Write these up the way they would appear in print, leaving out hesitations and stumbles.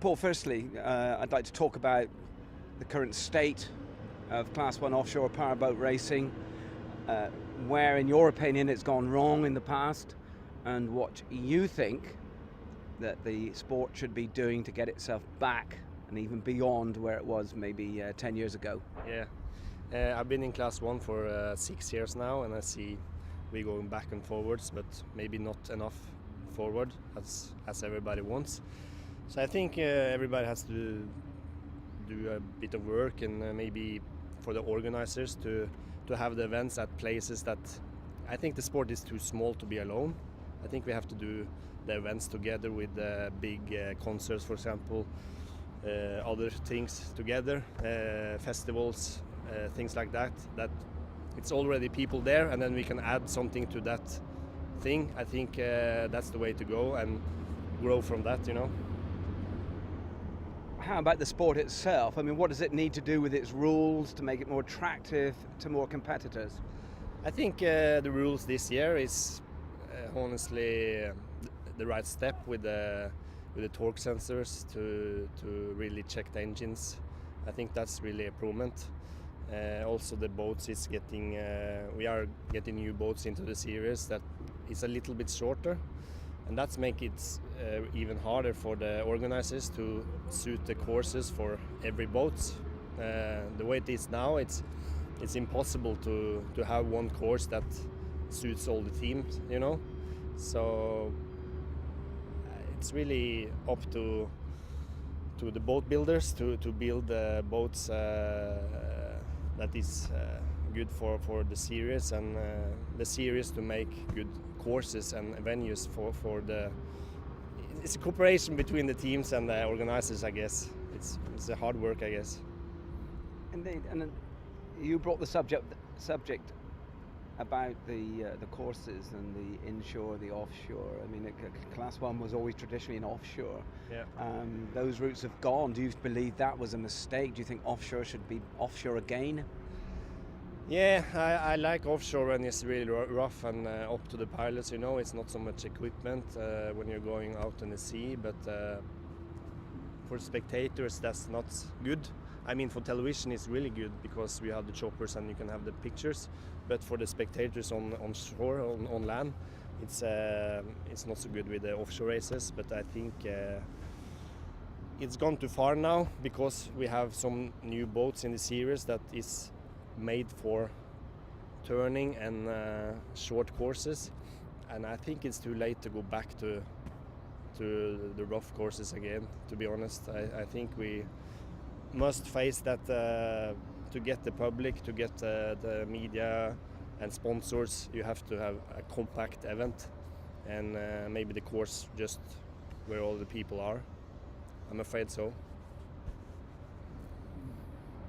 Paul, firstly, I'd like to talk about the current state of Class 1 offshore powerboat racing, where, in your opinion, it's gone wrong in the past, and what you think that the sport should be doing to get itself back and even beyond where it was maybe 10 years ago. Yeah, I've been in Class 1 for 6 years now, and I see we're going back and forwards, but maybe not enough forward as everybody wants. So I think everybody has to do a bit of work, and maybe for the organizers to have the events at places that I think the sport is too small to be alone. I think we have to do the events together with big concerts, for example, other things together, festivals, things like that. That it's already people there, and then we can add something to that thing. I think that's the way to go and grow from that, you know. How about the sport itself? I mean, what does it need to do with its rules to make it more attractive to more competitors? I think the rules this year is honestly the right step with the torque sensors to really check the engines. I think that's really a improvement. Also the boats is getting, we are getting new boats into the series that is a little bit shorter, and that's make it even harder for the organizers to suit the courses for every boat. The way it is now, it's impossible to have one course that suits all the teams, you know. So it's really up to the boat builders to build boats that is good for the series, and the series to make good courses and venues for the. It's a cooperation between the teams and the organizers, I guess. It's a hard work, I guess. Indeed, and you brought the subject about the courses and the inshore, the offshore. I mean, Class 1 was always traditionally an offshore. Yeah. Those routes have gone. Do you believe that was a mistake? Do you think offshore should be offshore again? Yeah, I like offshore when it's really rough and up to the pilots, you know. It's not so much equipment when you're going out in the sea, but for spectators that's not good. I mean, for television it's really good because we have the choppers and you can have the pictures, but for the spectators on shore, on land, it's not so good with the offshore races. But I think it's gone too far now because we have some new boats in the series that is made for turning and short courses, and I think it's too late to go back to the rough courses again, to be honest. I think we must face that to get the public, to get the media and sponsors. You have to have a compact event, and maybe the course just where all the people are. I'm afraid so.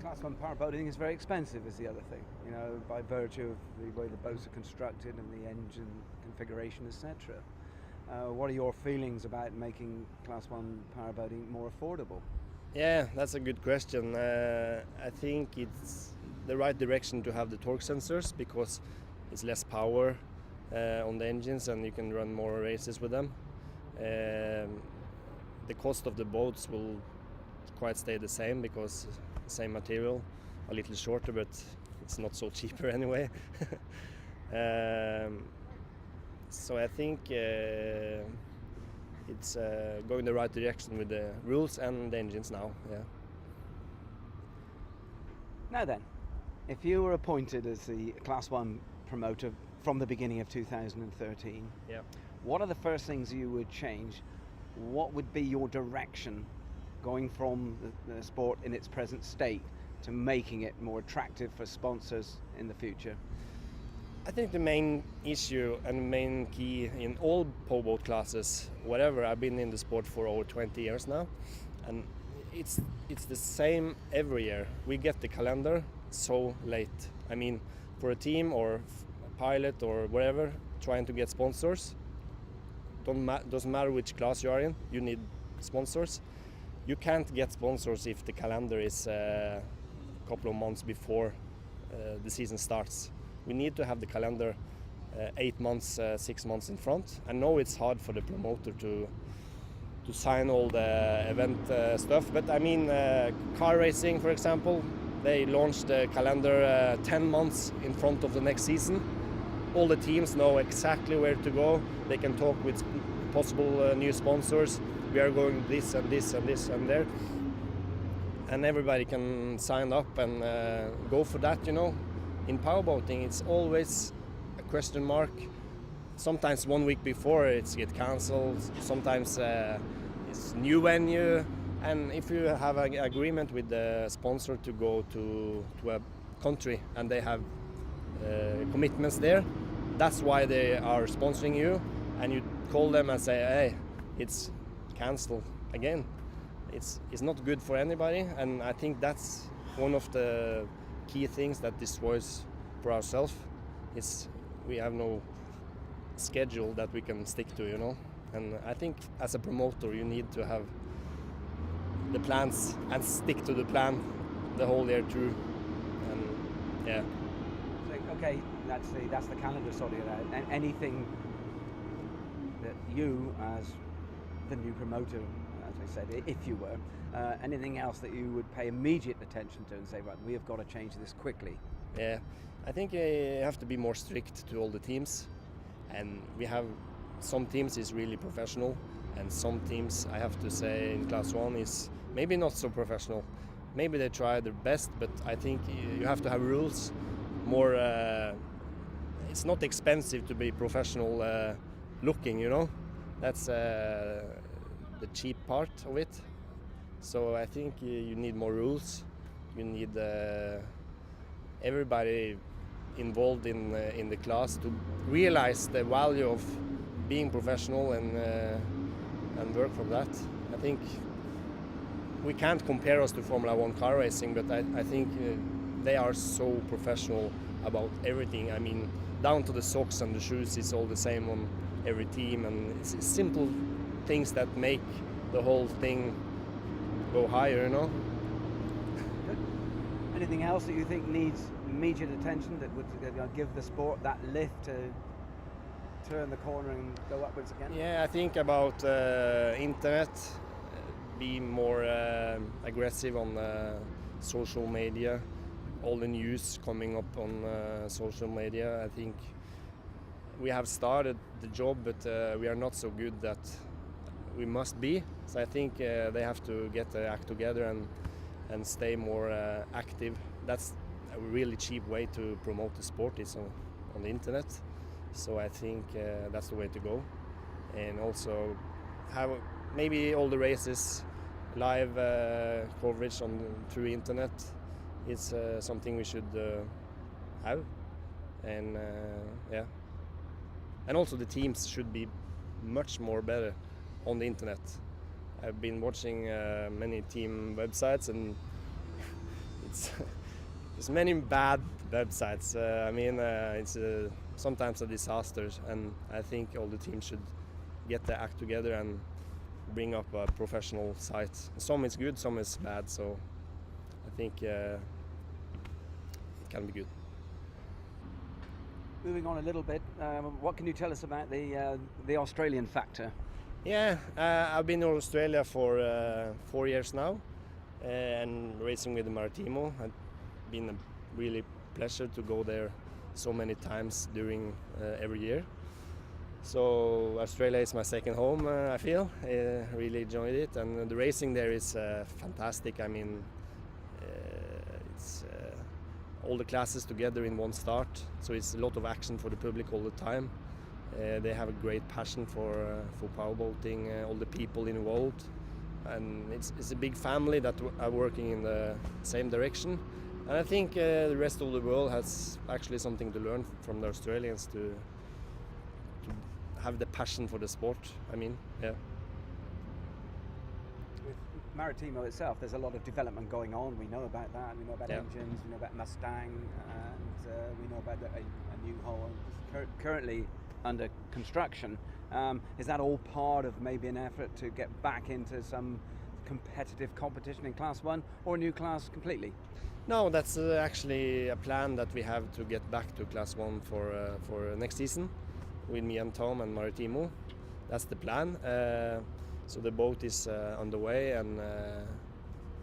Class 1 powerboating is very expensive, is the other thing, you know, by virtue of the way the boats are constructed and the engine configuration, etc. What are your feelings about making Class 1 powerboating more affordable? Yeah, that's a good question. I think it's the right direction to have the torque sensors because it's less power on the engines and you can run more races with them. The cost of the boats will quite stay the same because same material, a little shorter, but it's not so cheaper anyway. So I think it's going the right direction with the rules and the engines now. Yeah. Now then, if you were appointed as the Class 1 promoter from the beginning of 2013, yeah, what are the first things you would change? What would be your direction going from the sport in its present state to making it more attractive for sponsors in the future? I think the main issue and main key in all powerboat classes, whatever, I've been in the sport for over 20 years now, and it's the same every year. We get the calendar so late. I mean, for a team or a pilot or whatever, trying to get sponsors, doesn't matter which class you are in, you need sponsors. You can't get sponsors if the calendar is a couple of months before the season starts. We need to have the calendar 8 months, 6 months in front. I know it's hard for the promoter to sign all the event stuff. But I mean, car racing, for example, they launched the calendar 10 months in front of the next season. All the teams know exactly where to go. They can talk with possible new sponsors. We are going this and this and this and there. And everybody can sign up and go for that, you know. In powerboating, it's always a question mark. Sometimes 1 week before it's get cancelled. Sometimes it's new venue. And if you have an agreement with the sponsor to go to a country and they have commitments there, that's why they are sponsoring you. And you call them and say, hey, it's cancelled again. It's not good for anybody, and I think that's one of the key things that destroys for ourselves. Is we have no schedule that we can stick to, you know. And I think as a promoter, you need to have the plans and stick to the plan the whole year through. And yeah. So, okay, that's the calendar sorting it out. And anything that you, as the new promoter, as I said, if you were, anything else that you would pay immediate attention to and say, right, we have got to change this quickly? Yeah, I think you have to be more strict to all the teams, and we have some teams is really professional, and some teams, I have to say, in Class 1 is maybe not so professional. Maybe they try their best, but I think you have to have rules. More, it's not expensive to be professional looking, you know. That's the cheap part of it. So I think you need more rules. You need everybody involved in the class to realize the value of being professional and work from that. I think we can't compare us to Formula 1 car racing, but I think they are so professional about everything. I mean, down to the socks and the shoes, it's all the same on every team, and it's simple things that make the whole thing go higher, you know. Good. Anything else that you think needs immediate attention that would give the sport that lift to turn the corner and go upwards again? Yeah, I think about internet, be more aggressive on social media, all the news coming up on social media. I think we have started the job, but we are not so good that we must be. So I think they have to get their act together and stay more active. That's a really cheap way to promote the sport, is on the internet. So I think that's the way to go. And also have maybe all the races live coverage through internet. It's something we should have. And yeah. And also the teams should be much more better on the internet. I've been watching many team websites, and there's many bad websites. I mean, it's sometimes a disaster, and I think all the teams should get their act together and bring up a professional site. Some is good, some is bad, so I think it can be good. Moving on a little bit, what can you tell us about the Australian factor? Yeah, I've been in Australia for 4 years now, and racing with the Maritimo. It's been a really pleasure to go there so many times during every year. So Australia is my second home, I feel. I really enjoyed it, and the racing there is fantastic. I mean, it's all the classes together in one start, so it's a lot of action for the public all the time. They have a great passion for powerboating, all the people involved, and it's a big family that are working in the same direction. And I think the rest of the world has actually something to learn from the Australians to have the passion for the sport. I mean, yeah. With Maritimo itself, there's a lot of development going on. We know about that. We know about engines. We know about Mustang, and we know about a new hull currently under construction. Is that all part of maybe an effort to get back into some competitive competition in Class 1, or a new class completely? No, that's actually a plan that we have to get back to Class 1 for next season with me and Tom and Maritimo. That's the plan. So the boat is on the way, and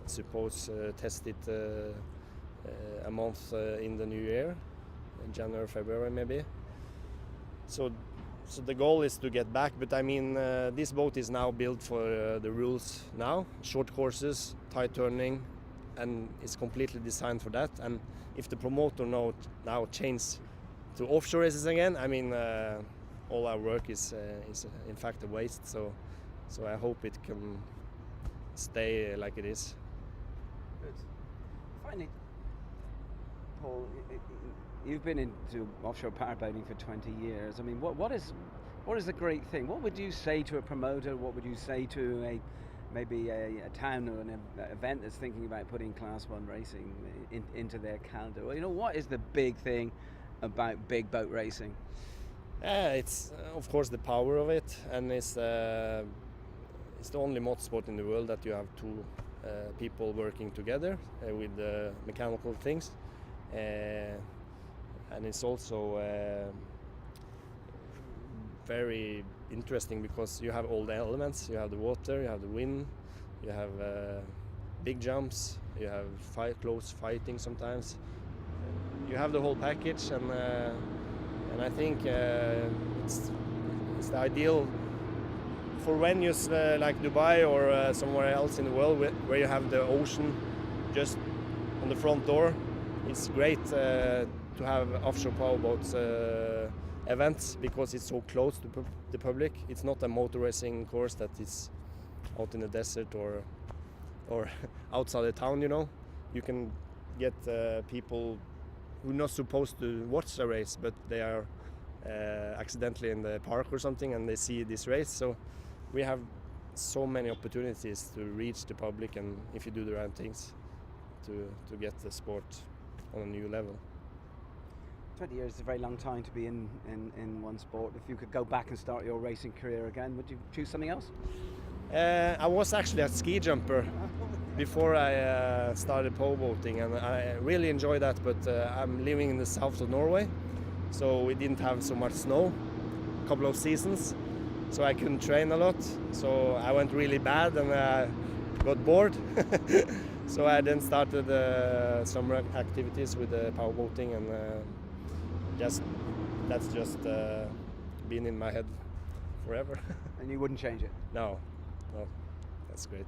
suppose test it a month in the new year, in January, February maybe. So the goal is to get back, but I mean this boat is now built for the rules now, short courses, tight turning, and it's completely designed for that. And if the promoter now change to offshore races again, I mean all our work is in fact a waste. So I hope it can stay like it is. Good. Finally, Paul, you've been into offshore powerboating for 20 years. I mean, what is the great thing? What would you say to a promoter? What would you say to maybe a town or an event that's thinking about putting Class 1 racing into their calendar? Well, you know, what is the big thing about big boat racing? It's of course the power of it, and it's the only motorsport in the world that you have two people working together with mechanical things, and it's also very interesting because you have all the elements. You have the water, you have the wind, you have big jumps, you have close fighting sometimes. You have the whole package, and I think it's the ideal for venues like Dubai or somewhere else in the world where you have the ocean just on the front door. It's great to have offshore powerboats events because it's so close to the public. It's not a motor racing course that is out in the desert or outside the town. You know, you can get people who are not supposed to watch a race, but they are accidentally in the park or something, and they see this race. So we have so many opportunities to reach the public, and if you do the right things, to get the sport on a new level. 20 years is a very long time to be in one sport. If you could go back and start your racing career again, would you choose something else? I was actually a ski jumper before I started powerboating, and I really enjoyed that, but I'm living in the south of Norway, so we didn't have so much snow a couple of seasons, so I couldn't train a lot, so I went really bad and I got bored. So I then started summer activities with powerboating, and that's just been in my head forever. And you wouldn't change it? No, that's great.